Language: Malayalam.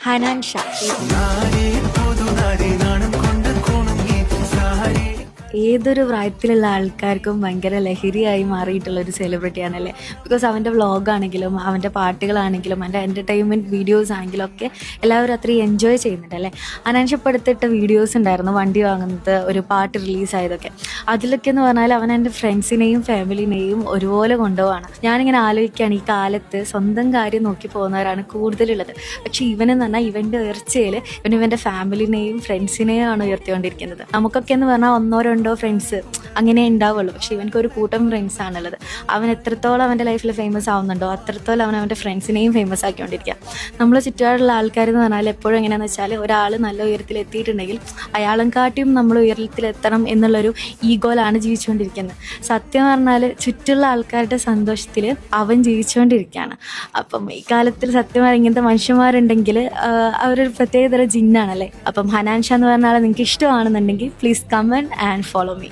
ഹനാൻ ഷാ. ഏതൊരു പ്രായത്തിലുള്ള ആൾക്കാർക്കും ഭയങ്കര ലഹരിയായി മാറിയിട്ടുള്ള ഒരു സെലിബ്രിറ്റിയാണല്ലേ. ബിക്കോസ് അവൻ്റെ വ്ളോഗാണെങ്കിലും അവൻ്റെ പാട്ടുകളാണെങ്കിലും അവൻ്റെ എൻ്റർടൈൻമെൻറ്റ് വീഡിയോസ് ആണെങ്കിലും ഒക്കെ എല്ലാവരും അത്രയും എൻജോയ് ചെയ്യുന്നുണ്ട് അല്ലേ. അനാൻഷപ്പെടുത്തിട്ട വീഡിയോസ് ഉണ്ടായിരുന്നു, വണ്ടി വാങ്ങുന്നത്, ഒരു പാട്ട് റിലീസായതൊക്കെ. അതിലൊക്കെ എന്ന് പറഞ്ഞാൽ അവൻ എൻ്റെ ഫ്രണ്ട്സിനെയും ഫാമിലിനെയും ഒരുപോലെ കൊണ്ടുപോവാണ്. ഞാനിങ്ങനെ ആലോചിക്കുകയാണ്, ഈ കാലത്ത് സ്വന്തം കാര്യം നോക്കി പോകുന്നവരാണ് കൂടുതലുള്ളത്. പക്ഷേ ഇവനെന്ന് പറഞ്ഞാൽ ഇവൻ്റെ ഉയർച്ചയിൽ ഇവൻ്റെ ഫാമിലിനെയും ഫ്രണ്ട്സിനെയും ആണ് ഉയർത്തിക്കൊണ്ടിരിക്കുന്നത്. നമുക്കൊക്കെ എന്ന് പറഞ്ഞാൽ ഒന്നോ രണ്ടോ ഫ്രണ്ട്സ് അങ്ങനെ ഉണ്ടാവുള്ളൂ. പക്ഷെ ഇവനക്ക് ഒരു കൂട്ടം ഫ്രണ്ട്സ് ആണുള്ളത്. അവൻ എത്രത്തോളം അവൻ്റെ ലൈഫിൽ ഫേമസ് ആവുന്നുണ്ടോ അത്രത്തോളം അവൻ അവൻ്റെ ഫ്രണ്ട്സിനെയും ഫേമസ് ആക്കിക്കൊണ്ടിരിക്കുക. നമ്മൾ ചുറ്റുപാടുള്ള ആൾക്കാരെന്ന് പറഞ്ഞാൽ എപ്പോഴും എങ്ങനെയാണെന്ന് വെച്ചാൽ ഒരാൾ നല്ല ഉയരത്തിൽ എത്തിയിട്ടുണ്ടെങ്കിൽ അയാളും കാട്ടിയും നമ്മൾ ഉയരത്തിലെത്തണം എന്നുള്ളൊരു ഈഗോയിലാണ് ജീവിച്ചുകൊണ്ടിരിക്കുന്നത്. സത്യം പറഞ്ഞാൽ ചുറ്റുള്ള ആൾക്കാരുടെ സന്തോഷത്തിൽ അവൻ ജീവിച്ചുകൊണ്ടിരിക്കുകയാണ്. അപ്പം ഈ കാലത്തിൽ സത്യമായി ഇങ്ങനത്തെ മനുഷ്യന്മാരുണ്ടെങ്കിൽ അവരൊരു പ്രത്യേകതരം ജിന്നാണല്ലേ. അപ്പം ഹനാൻ ഷാ എന്ന് പറഞ്ഞാൽ നിങ്ങൾക്ക് ഇഷ്ടമാണെന്നുണ്ടെങ്കിൽ please comment and follow me.